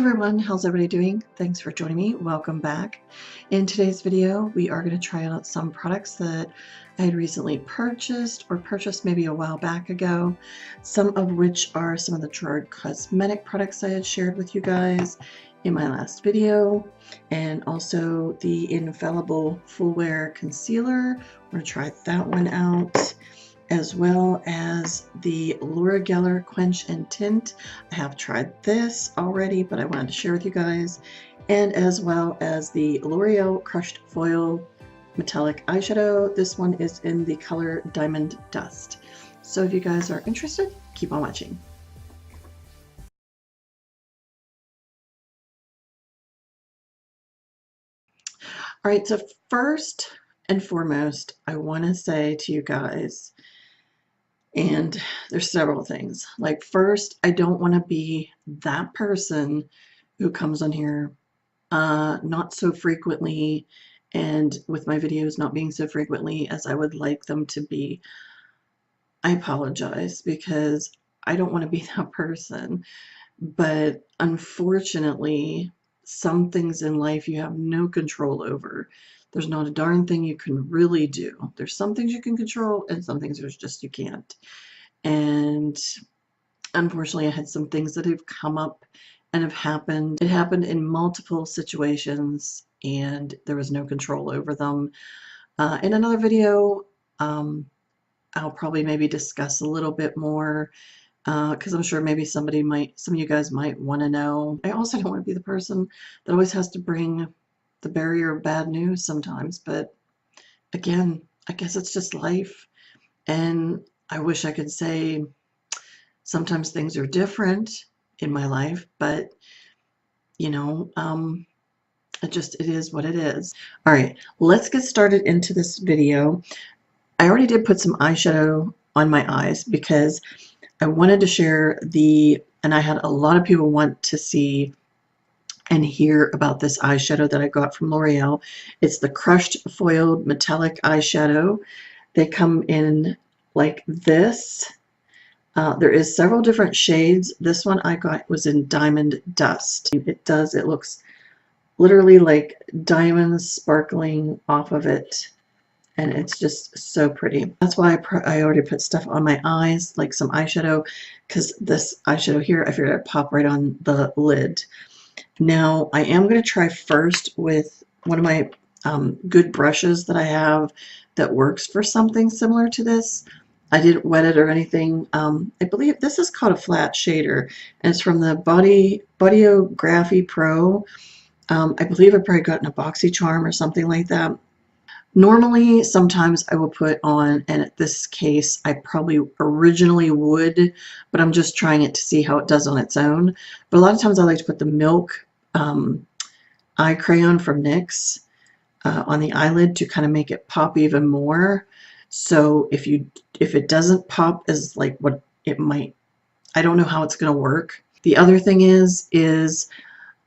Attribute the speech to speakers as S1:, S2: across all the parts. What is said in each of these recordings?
S1: everyone, how's everybody doing? Thanks for joining me. Welcome back. In today's video, we are going to try out some products that I had recently purchased or purchased maybe a while back ago, some of which are some of the Gerard cosmetic products I had shared with you guys in my last video, and also the Infallible Full Wear Concealer. We're going to try that one out, as well as the Loreal Quench-n-Tint. I have tried this already, but I wanted to share with you guys, and as well as the L'Oreal Crushed Foil Metallic Eyeshadow. This one is in the color Diamond Dust. So if you guys are interested, keep on watching. All right, so first and foremost, I want to say to you guys, and there's several things. Like, first, I don't want to be that person who comes on here not so frequently, and with my videos not being so frequently as I would like them to be. I apologize, because I don't want to be that person. But unfortunately, some things in life you have no control over. There's not a darn thing you can really do. There's some things you can control, and some things there's just you can't. And unfortunately, I had some things that have come up and have happened. It happened in multiple situations, and there was no control over them. In another video, I'll probably maybe discuss a little bit more, because I'm sure maybe some of you guys might want to know. I also don't want to be the person that always has to bring the barrier of bad news sometimes, but again, I guess it's just life, and I wish I could say sometimes things are different in my life, but you know, it is what it is. All right, let's get started into this video. I already did put some eyeshadow on my eyes because I wanted to share and I had a lot of people want to see and hear about this eyeshadow that I got from L'Oreal. It's the Crushed Foiled Metallic Eyeshadow. They come in like this. There is several different shades. This one I got was in Diamond Dust. It looks literally like diamonds sparkling off of it, and it's just so pretty. That's why I already put stuff on my eyes, like some eyeshadow, because this eyeshadow here, I figured I'd pop right on the lid. Now, I am going to try first with one of my good brushes that I have that works for something similar to this. I didn't wet it or anything. I believe this is called a flat shader, and it's from the Bodyography Pro. I believe I probably got an BoxyCharm or something like that. Normally, sometimes I will put on, and in this case, I probably originally would, but I'm just trying it to see how it does on its own. But a lot of times I like to put the Milk eye crayon from NYX on the eyelid to kind of make it pop even more. So if it doesn't pop as like what it might, I don't know how it's going to work. The other thing is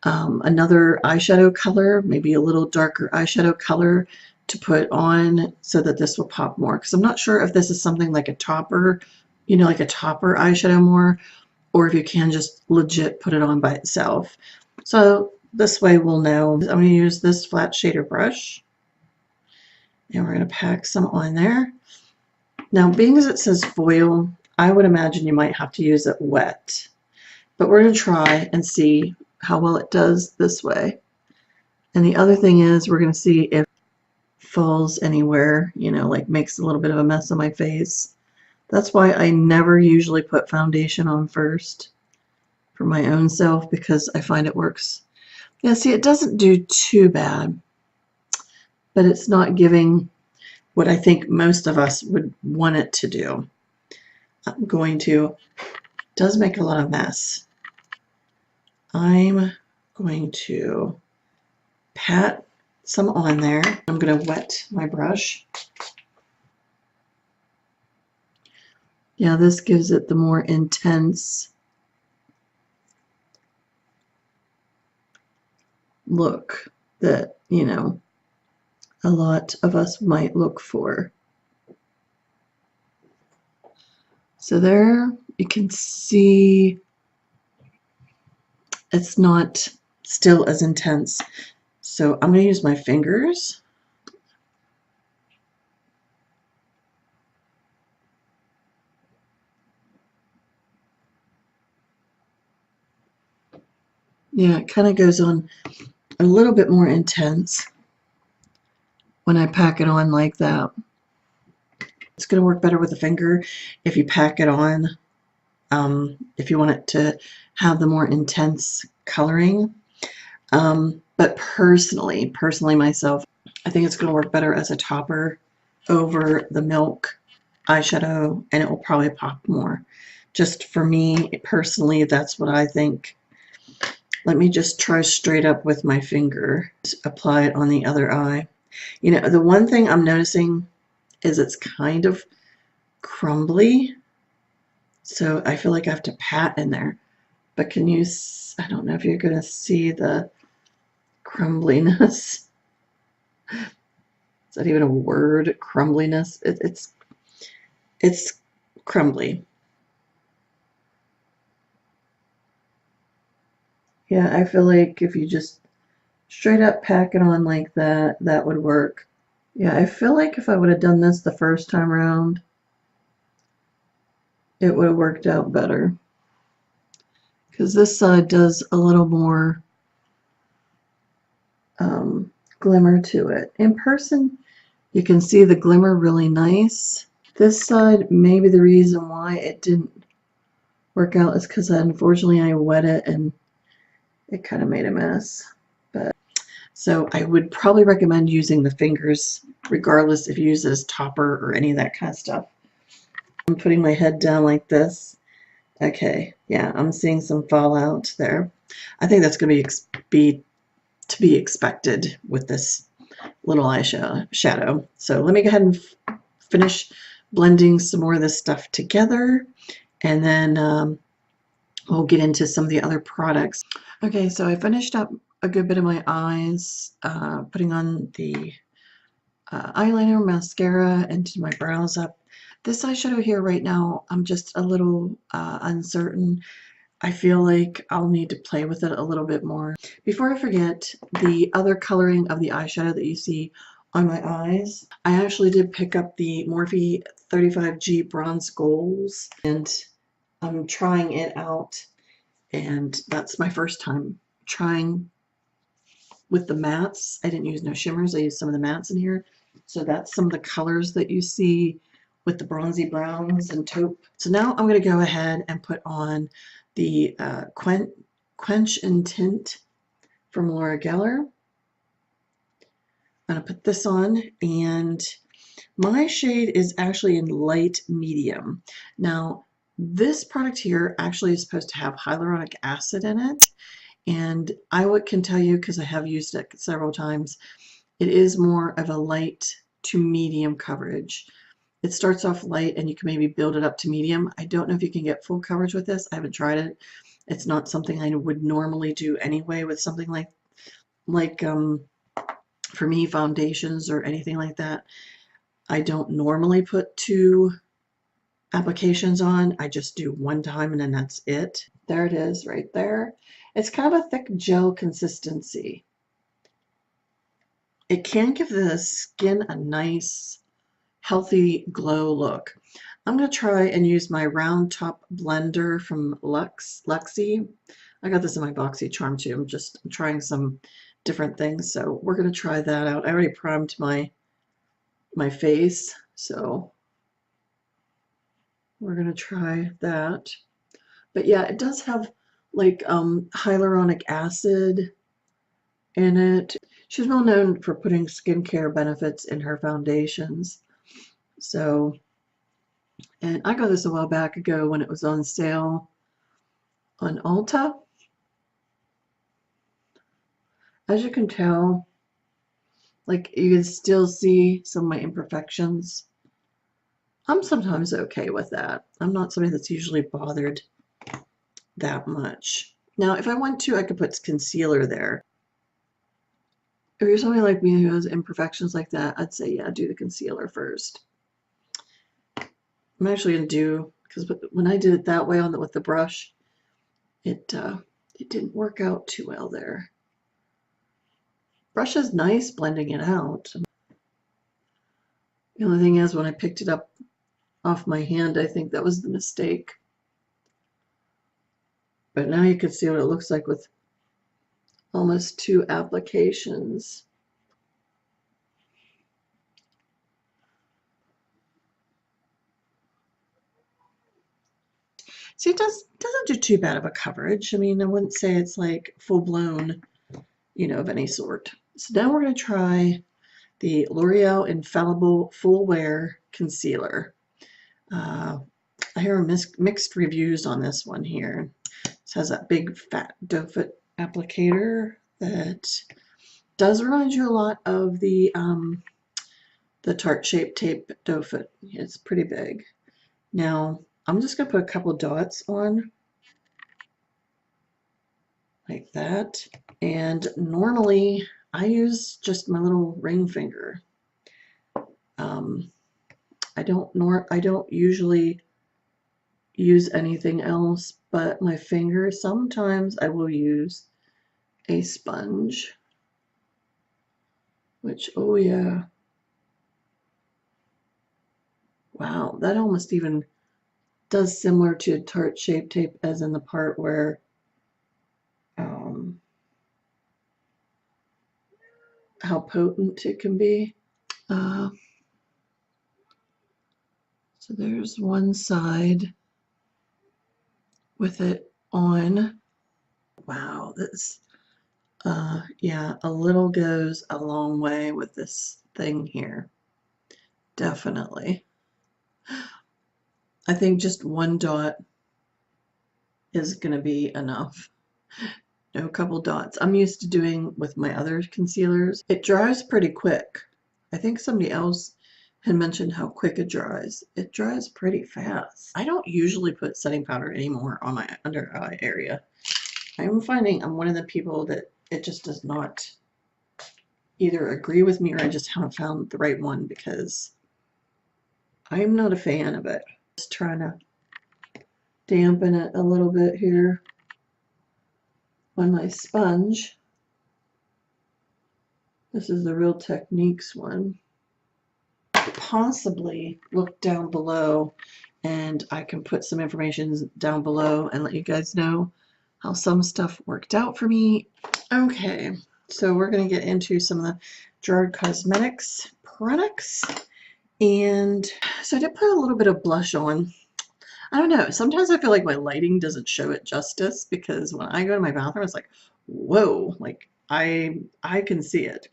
S1: another eyeshadow color, maybe a little darker eyeshadow color to put on so that this will pop more. Because I'm not sure if this is something like a topper, like a topper eyeshadow more, or if you can just legit put it on by itself. So this way we'll know. I'm going to use this flat shader brush, and we're going to pack some on there. Now, being as it says foil, I would imagine you might have to use it wet. But we're going to try and see how well it does this way. And the other thing is we're going to see if it falls anywhere, like makes a little bit of a mess on my face. That's why I never usually put foundation on first for my own self, because I find it works. Yeah, see, it doesn't do too bad, but it's not giving what I think most of us would want it to do. It does make a lot of mess. I'm going to pat some on there. I'm going to wet my brush. Yeah, this gives it the more intense look that, a lot of us might look for. So there you can see it's not still as intense. So I'm going to use my fingers. Yeah, it kind of goes on a little bit more intense when I pack it on like that. It's going to work better with the finger if you pack it on, if you want it to have the more intense coloring. But personally myself, I think it's going to work better as a topper over the milk eyeshadow, and it will probably pop more. Just for me personally, that's what I think. Let me just try straight up with my finger. Apply it on the other eye. You know, the one thing I'm noticing is it's kind of crumbly, so I feel like I have to pat in there. But can you, I don't know if you're going to see the crumbliness. Is that even a word? Crumbliness? It's crumbly. Yeah, I feel like if you just straight up pack it on like that, that would work. Yeah, I feel like if I would have done this the first time around, it would have worked out better. Because this side does a little more glimmer to it. In person, you can see the glimmer really nice. This side, maybe the reason why it didn't work out is because unfortunately I wet it and it kind of made a mess. But so I would probably recommend using the fingers regardless if you use it as topper or any of that kind of stuff. I'm putting my head down like this. Okay, yeah, I'm seeing some fallout there. I think that's going to be expected with this little eyeshadow. So let me go ahead and finish blending some more of this stuff together, and then we'll get into some of the other products. Okay, so I finished up a good bit of my eyes, putting on the eyeliner, mascara, and did my brows up. This eyeshadow here right now, I'm just a little uncertain. I feel like I'll need to play with it a little bit more. Before I forget, the other coloring of the eyeshadow that you see on my eyes, I actually did pick up the Morphe 35G Bronze Goals, and I'm trying it out, and that's my first time trying with the mattes. I didn't use no shimmers, I used some of the mattes in here. So that's some of the colors that you see with the bronzy browns and taupe. So now I'm going to go ahead and put on the quench-n-tint from Laura Geller. I'm going to put this on, and my shade is actually in light medium. Now, this product here actually is supposed to have hyaluronic acid in it, and I can tell you, because I have used it several times, it is more of a light to medium coverage. It starts off light and you can maybe build it up to medium. I don't know if you can get full coverage with this. I haven't tried it. It's not something I would normally do anyway with something like for me, foundations or anything like that. I don't normally put 2 applications on. I just do 1 time and then that's it. There it is right there. It's kind of a thick gel consistency. It can give the skin a nice, healthy glow look. I'm going to try and use my round top blender from Luxie. I got this in my BoxyCharm too. I'm trying some different things, so we're going to try that out. I already primed my face, so we're going to try that. But yeah, it does have like hyaluronic acid in it. She's well known for putting skincare benefits in her foundations. So, and I got this a while back ago when it was on sale on Ulta. As you can tell, like you can still see some of my imperfections. I'm sometimes okay with that. I'm not somebody that's usually bothered that much. Now, if I want to, I could put concealer there. If you're somebody like me who has imperfections like that, I'd say, yeah, do the concealer first. I'm actually going to do, because when I did it that way with the brush, it it didn't work out too well there. Brush is nice blending it out. The only thing is when I picked it up off my hand, I think that was the mistake. But now you can see what it looks like with almost 2 applications. See, it doesn't do too bad of a coverage. I mean, I wouldn't say it's like full-blown, you know, of any sort. So now we're going to try the L'Oreal Infallible Full Wear Concealer. I hear mixed reviews on this one here. This has that big fat doe foot applicator that does remind you a lot of the Tarte Shape Tape doe foot. It's pretty big. Now I'm just going to put a couple dots on like that. And normally I use just my little ring finger. I don't usually use anything else but my finger. Sometimes I will use a sponge, which, oh yeah. Wow, that almost even does similar to Tarte Shape Tape, as in the part where how potent it can be. So there's one side with it on. Wow, this, yeah, a little goes a long way with this thing here. Definitely. I think just one dot is going to be enough. No couple dots. I'm used to doing with my other concealers. It dries pretty quick. I think somebody else had mentioned how quick it dries. It dries pretty fast. I don't usually put setting powder anymore on my under eye area. I'm finding I'm one of the people that it just does not either agree with me, or I just haven't found the right one, because I'm not a fan of it. Just trying to dampen it a little bit here on my sponge. This is the Real Techniques one. Possibly look down below and I can put some information down below and let you guys know how some stuff worked out for me. Okay, so we're going to get into some of the Gerard Cosmetics products. And so I did put a little bit of blush on. I don't know, sometimes I feel like my lighting doesn't show it justice, because when I go to my bathroom, it's like, whoa, like I can see it.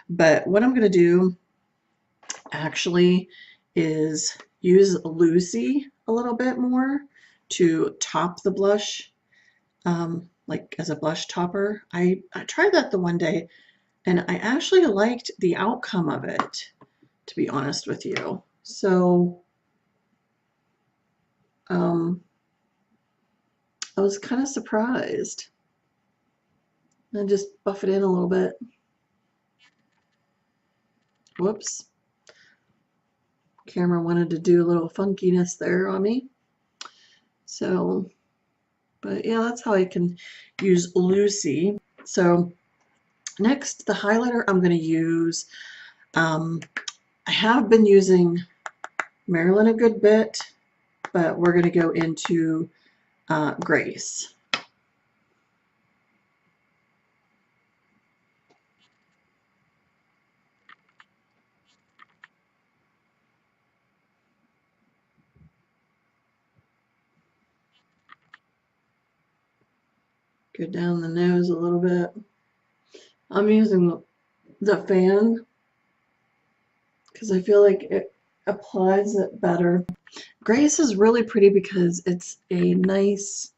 S1: But what I'm going to do actually is use Lucy a little bit more to top the blush, like as a blush topper. I tried that the one day and I actually liked the outcome of it, to be honest with you. So I was kind of surprised. And just buff it in a little bit. Whoops. Camera wanted to do a little funkiness there on me. So, but yeah, that's how I can use Lucy. So next, the highlighter I'm going to use, I have been using Marilyn a good bit, but we're going to go into Grace. Go down the nose a little bit. I'm using the fan because I feel like it applies it better. Grace is really pretty because it's a nice,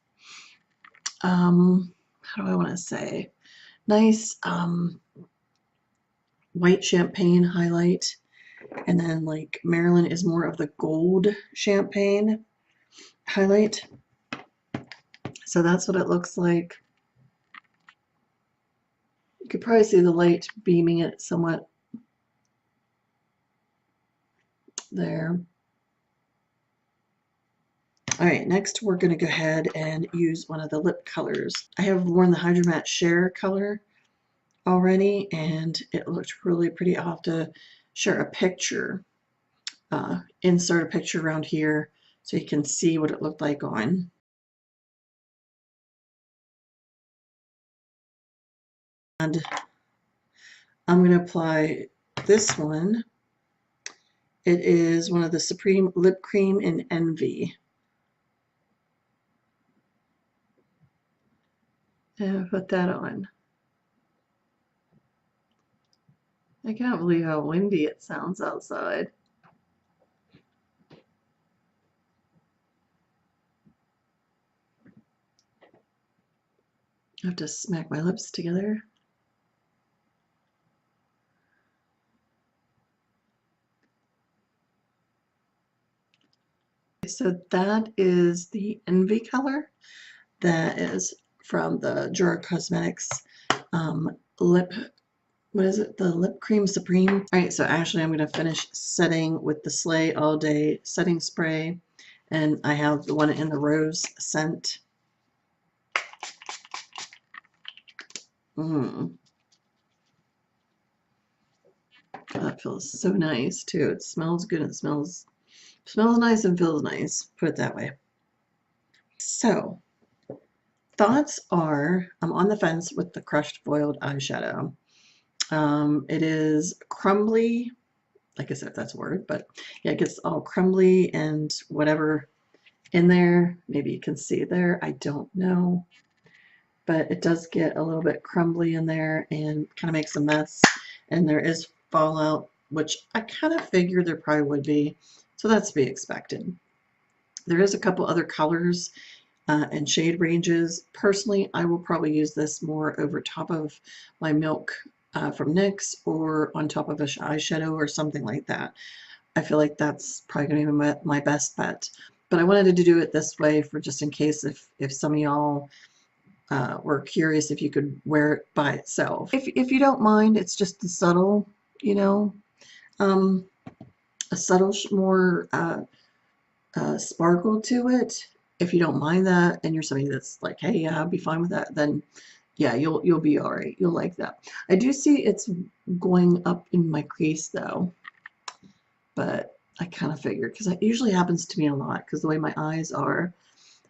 S1: how do I want to say, nice white champagne highlight. And then like Marilyn is more of the gold champagne highlight. So that's what it looks like. You could probably see the light beaming it somewhat there. All right, next we're going to go ahead and use one of the lip colors. I have worn the Hydro Matte Share color already, and it looked really pretty. I'll have to share a picture, insert a picture around here so you can see what it looked like on. And I'm going to apply this one. It is one of the Supreme Lip Cream in Envy. And put that on. I can't believe how windy it sounds outside. I have to smack my lips together. So that is the Envy color. That is from the Jura Cosmetics lip, what is it? The Lip Cream Supreme. All right, so actually I'm going to finish setting with the Slay All Day setting spray. And I have the one in the rose scent. That feels so nice too. It smells good. It smells nice and feels nice. Put it that way. So thoughts are, I'm on the fence with the crushed foiled eyeshadow. It is crumbly, like I said, if that's a word, but yeah, it gets all crumbly and whatever in there. Maybe you can see there. I don't know. But it does get a little bit crumbly in there and kind of makes a mess. And there is fallout, which I kind of figured there probably would be. So that's to be expected. There is a couple other colors and shade ranges. Personally, I will probably use this more over top of my Milk from NYX or on top of an eyeshadow or something like that. I feel like that's probably going to be my best bet. But I wanted to do it this way for just in case if some of y'all were curious if you could wear it by itself. If you don't mind, it's just a subtle, you know, a subtle more sparkle to it. If you don't mind that, and you're somebody that's like, hey, yeah, I'll be fine with that, then yeah, you'll be all right. You'll like that. I do see it's going up in my crease though, but I kind of figured because it usually happens to me a lot because the way my eyes are.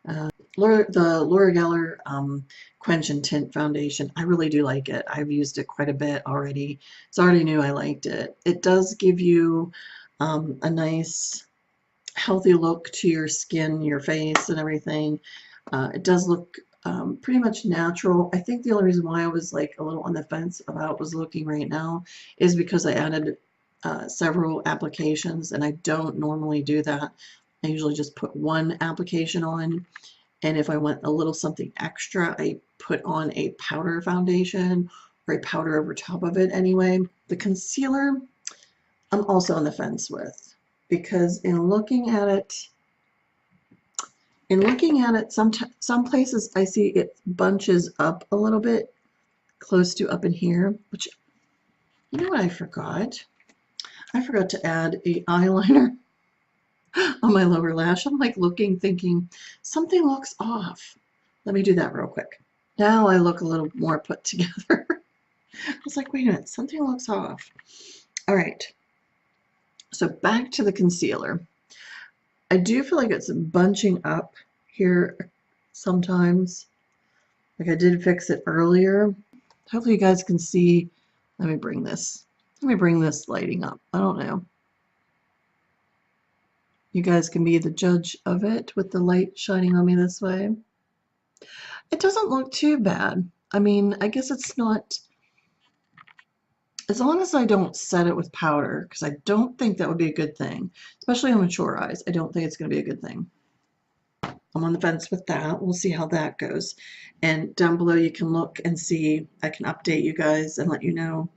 S1: The L'Oreal Quench-n-Tint foundation, I really do like it. I've used it quite a bit already, so I already knew I liked it. It does give you a nice, healthy look to your skin, your face, and everything. It does look pretty much natural. I think the only reason why I was like a little on the fence about was looking right now is because I added several applications, and I don't normally do that. I usually just put one application on. And if I want a little something extra, I put on a powder foundation or a powder over top of it anyway. The concealer, I'm also on the fence with because in looking at it, some places I see it bunches up a little bit close to up in here, which, you know what I forgot? I forgot to add a eyeliner on my lower lash. I'm like looking, thinking something looks off. Let me do that real quick. Now I look a little more put together. I was like, wait a minute, something looks off. All right. So back to the concealer. I do feel like it's bunching up here sometimes. Like I did fix it earlier. Hopefully you guys can see. Let me bring this lighting up. I don't know. You guys can be the judge of it with the light shining on me this way. It doesn't look too bad. I mean, I guess it's not, as long as I don't set it with powder, because I don't think that would be a good thing, especially on mature eyes. I don't think it's going to be a good thing. I'm on the fence with that. We'll see how that goes. And down below you can look and see, I can update you guys and let you know.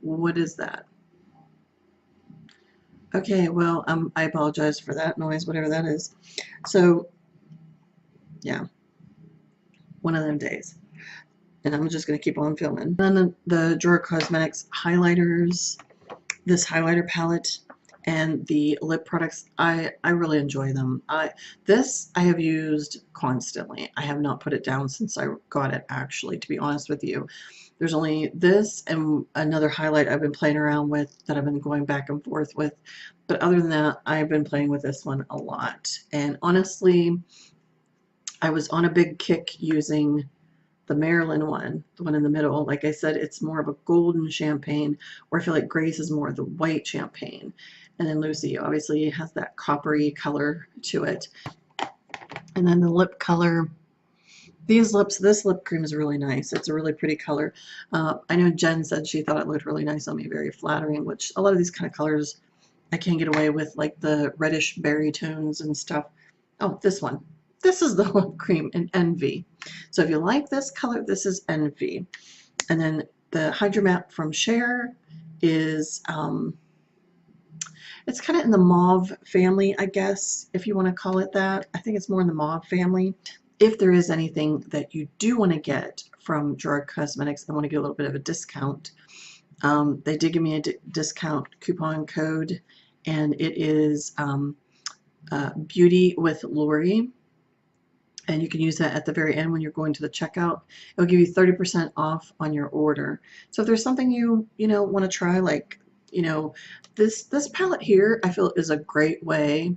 S1: What is that? Okay, well, I apologize for that noise, whatever that is. So, yeah, one of them days. And I'm just going to keep on filming. And then the Jura Cosmetics highlighters. this highlighter palette and the lip products, I really enjoy them. This I have used constantly. I have not put it down since I got it, actually, to be honest with you. There's only this and another highlight I've been playing around with that I've been going back and forth with. But other than that, I've been playing with this one a lot. And honestly, I was on a big kick using the Maryland one, the one in the middle. Like I said, it's more of a golden champagne, where I feel like Grace is more of the white champagne. And then Lucy obviously has that coppery color to it. And then the lip color, this lip cream is really nice. It's a really pretty color. I know Jen said she thought it looked really nice on me, very flattering, which a lot of these kind of colors I can't get away with, like the reddish berry tones and stuff. Oh, this one. This is the lip cream in Envy. So if you like this color, this is Envy. And then the Hydro Matte from Cher is, it's kind of in the mauve family, I guess, if you want to call it that. I think it's more in the mauve family. If there is anything that you do want to get from Gerard Cosmetics and want to get a little bit of a discount, they did give me a discount coupon code, and it is Beauty with Lori. And you can use that at the very end when you're going to the checkout. It'll give you 30% off on your order. So if there's something you want to try, like this palette here, I feel is a great way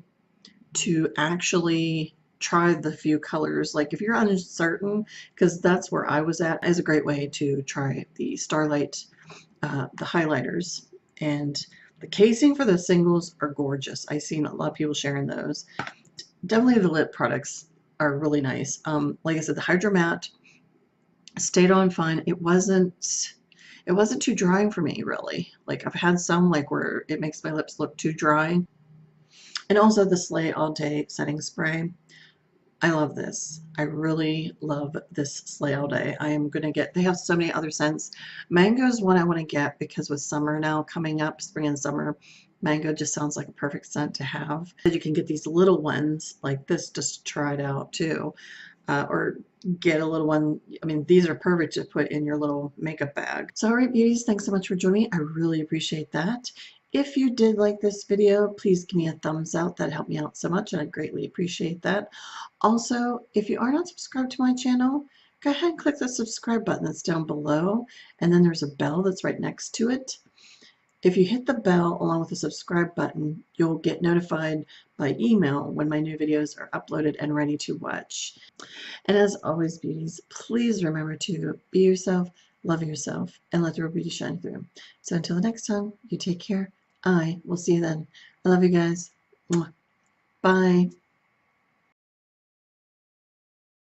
S1: to actually try the few colors. Like if you're uncertain, because that's where I was at, is a great way to try the Starlight, the highlighters. And the casing for the singles are gorgeous. I've seen a lot of people sharing those. Definitely the lip products are really nice. Like I said, the Hydro Matte stayed on fine. It wasn't too drying for me, really. Like I've had some like where it makes my lips look too dry. And also the Slay All Day setting spray. I love this. I really love this Slay All Day. I am gonna get, they have so many other scents. Mango is one I want to get because with summer now coming up, spring and summer, mango just sounds like a perfect scent to have. You can get these little ones like this just to try it out too. Or get a little one. I mean, these are perfect to put in your little makeup bag. So, all right, beauties, thanks so much for joining me. I really appreciate that. If you did like this video, please give me a thumbs up. That helped me out so much, and I greatly appreciate that. Also, if you are not subscribed to my channel, go ahead and click the subscribe button that's down below, and then there's a bell that's right next to it. If you hit the bell along with the subscribe button, you'll get notified by email when my new videos are uploaded and ready to watch. And as always, beauties, please remember to be yourself, love yourself, and let the real beauty shine through. So until the next time, you take care. I will see you then. I love you guys. Bye.